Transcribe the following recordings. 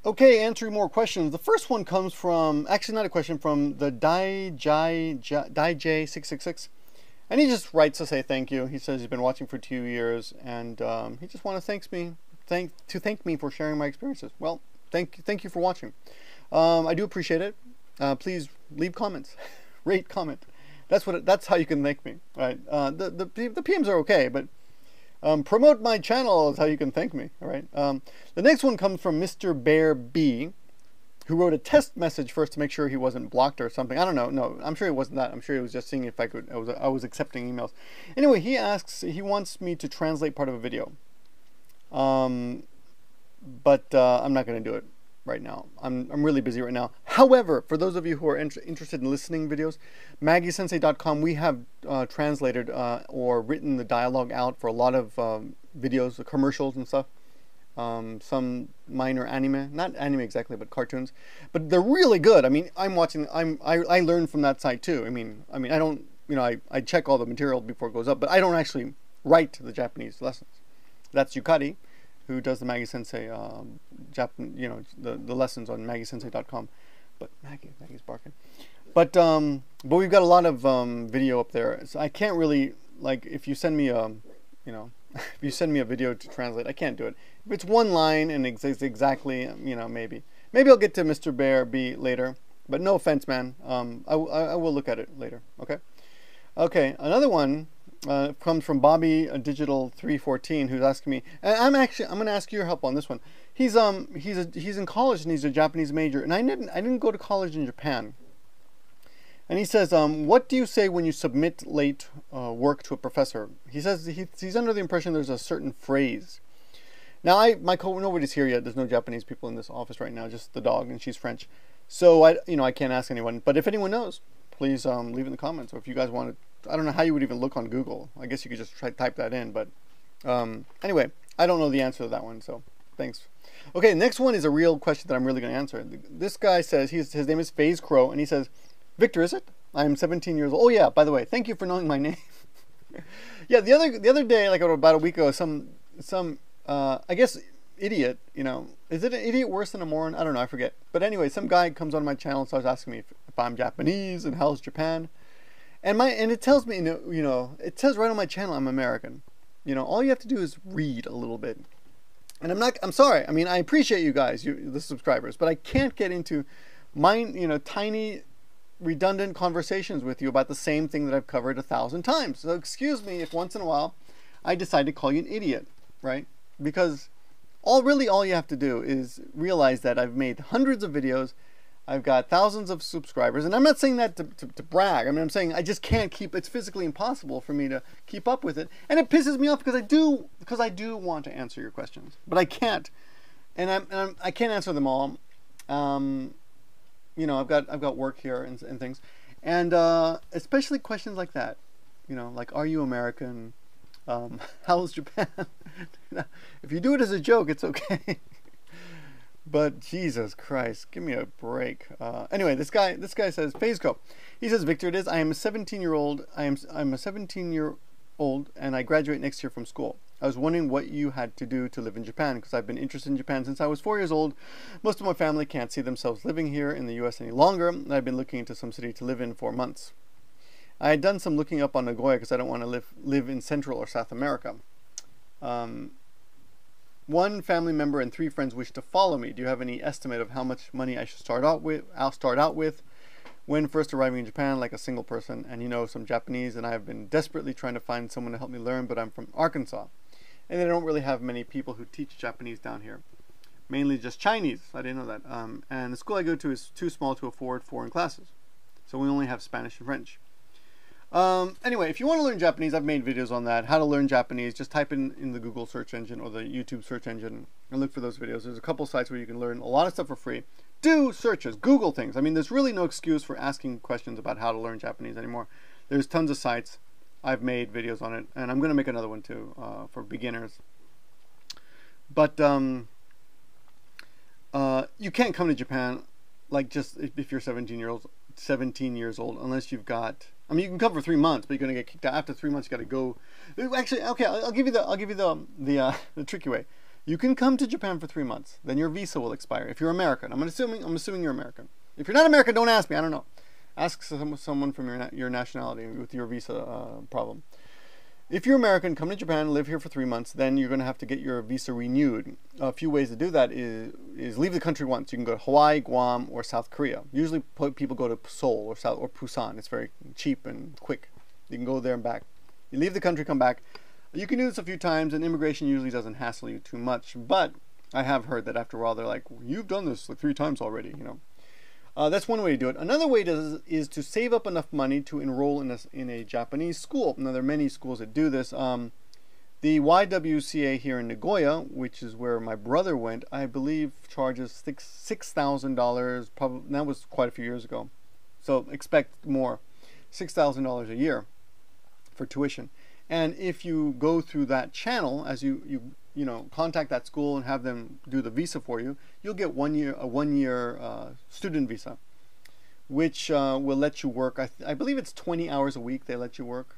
Okay, answering more questions. The first one comes from, actually not a question, from the DieJ666. And he just writes to say thank you. He says he's been watching for 2 years, and he just want to thank me for sharing my experiences. Well, thank you for watching. I do appreciate it. Please leave comments, rate, comment. That's how you can thank me, right? The PMs are okay, but promote my channel is how you can thank me. All right. The next one comes from Mr. Bear B, who wrote a test message first to make sure he wasn't blocked or something. I don't know. No, I'm sure it wasn't that. I'm sure he was just seeing if I could. I was accepting emails. Anyway, he wants me to translate part of a video. But I'm not going to do it right now. I'm really busy right now. However, for those of you who are interested in listening videos, MaggieSensei.com, we have translated or written the dialogue out for a lot of videos, commercials and stuff. Some minor anime, not anime exactly, but cartoons. But they're really good. I mean, I learned from that site too. I mean, I don't, I check all the material before it goes up, but I don't actually write the Japanese lessons. That's Yukari, who does the Maggie Sensei, the lessons on MaggieSensei.com. But Maggie's barking. But we've got a lot of video up there. So I can't really, like, if you send me a, if you send me a video to translate, I can't do it. If it's one line and exactly, maybe I'll get to Mr. Bear B later. But no offense, man. I will look at it later. Okay. Okay. Another one comes from Bobby Digital 314, who's asking me, and I'm going to ask your help on this one. He's in college and he's a Japanese major, and I didn't go to college in Japan. And he says, what do you say when you submit late work to a professor? He says he's under the impression there's a certain phrase. Now, nobody's here yet. There's no Japanese people in this office right now, just the dog, and she's French. So I can't ask anyone. But if anyone knows, please leave it in the comments. Or if you guys want to, I don't know how you would even look on Google. I guess you could just type that in. But anyway, I don't know the answer to that one. So thanks. Okay, next one is a real question that I'm really going to answer. This guy says his name is FaZe Crow, and he says, Victor, is it? I'm 17 years old. Oh yeah, by the way, thank you for knowing my name. Yeah, the other day, like about a week ago, some I guess idiot, is it an idiot worse than a moron? I don't know, I forget. But anyway, some guy comes on my channel and starts asking me if I'm Japanese and how's Japan. And it tells me, it says right on my channel I'm American. All you have to do is read a little bit. And I'm sorry. I mean, I appreciate you guys, the subscribers, but I can't get into tiny redundant conversations with you about the same thing that I've covered 1,000 times. So excuse me if once in a while I decide to call you an idiot, right? Because all you have to do is realize that I've made hundreds of videos, I've got thousands of subscribers, and I'm not saying that to brag. I mean, I'm saying I just can't it's physically impossible for me to keep up with it. And it pisses me off because I do want to answer your questions, but I can't. And I can't answer them all. I've got work here and things, and especially questions like that, like, are you American? How's Japan? If you do it as a joke, it's okay. But Jesus Christ, give me a break. Anyway, this guy says, FaZeCo. He says, Victor, it is. I am a 17-year-old. I'm a 17-year-old, and I graduate next year from school. I was wondering what you had to do to live in Japan, because I've been interested in Japan since I was 4 years old. Most of my family can't see themselves living here in the U.S. any longer, and I've been looking into some city to live in for months. I had done some looking up on Nagoya because I don't want to live in Central or South America. One family member and 3 friends wish to follow me. Do you have any estimate of how much money I should start out with when first arriving in Japan, like a single person? And some Japanese, and I have been desperately trying to find someone to help me learn, but I'm from Arkansas. And they don't really have many people who teach Japanese down here. Mainly just Chinese. I didn't know that. And the school I go to is too small to afford foreign classes. So we only have Spanish and French. Anyway, if you want to learn Japanese, I've made videos on that. How to learn Japanese. Just type in the Google search engine or the YouTube search engine and look for those videos. There's a couple sites where you can learn a lot of stuff for free. Do searches. Google things. I mean, there's really no excuse for asking questions about how to learn Japanese anymore. There's tons of sites. I've made videos on it, and I'm going to make another one too for beginners. But you can't come to Japan like just if you're 17 years old unless you've got. I mean, you can come for 3 months, but you're going to get kicked out after 3 months. You got to go. Actually, okay, I'll give you the tricky way. You can come to Japan for 3 months. Then your visa will expire. If you're American, I'm assuming you're American. If you're not American, don't ask me. I don't know. Ask someone from your nationality with your visa problem. If you're American, come to Japan, live here for 3 months, then you're going to have to get your visa renewed. A few ways to do that is leave the country once. You can go to Hawaii, Guam, or South Korea. Usually people go to Seoul or Busan. It's very cheap and quick. You can go there and back. You leave the country, come back. You can do this a few times, and immigration usually doesn't hassle you too much. But I have heard that after a while, they're like, you've done this like 3 times already, you know. That's one way to do it. Another way is to save up enough money to enroll in a Japanese school. Now, there are many schools that do this. The YWCA here in Nagoya, which is where my brother went, I believe charges $6,000. Probably that was quite a few years ago, so expect more. $6,000 a year for tuition. And if you go through that channel, as you contact that school and have them do the visa for you, you'll get a 1 year student visa, which will let you work. I believe it's 20 hours a week they let you work,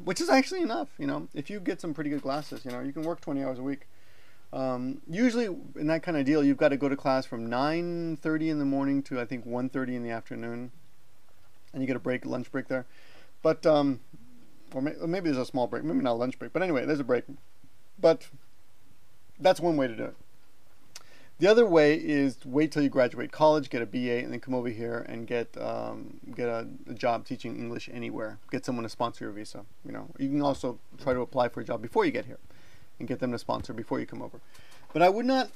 which is actually enough. You know, if you get some pretty good classes, you know, you can work 20 hours a week. Usually in that kind of deal, you've got to go to class from 9:30 in the morning to I think 1:30 in the afternoon, and you get a lunch break there. But or maybe there's a small break, maybe not a lunch break, but anyway, there's a break. But that's one way to do it. The other way is to wait till you graduate college, get a BA, and then come over here and get a job teaching English anywhere. Get someone to sponsor your visa. You know, you can also try to apply for a job before you get here, and get them to sponsor before you come over. But I would not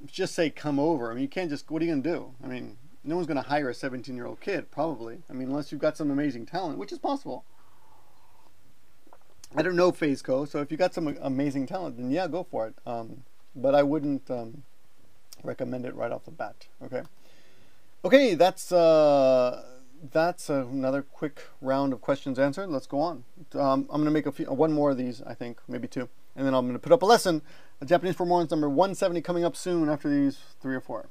just say come over. I mean, you can't just. What are you going to do? I mean, no one's going to hire a 17-year-old kid, probably. I mean, unless you've got some amazing talent, which is possible. I don't know Phase Co, so if you got some amazing talent, then yeah, go for it. But I wouldn't recommend it right off the bat. Okay, that's another quick round of questions answered. Let's go on. I'm going to make one more of these, I think, maybe 2, and then I'm going to put up a lesson, Japanese for Morons number 170, coming up soon after these 3 or 4.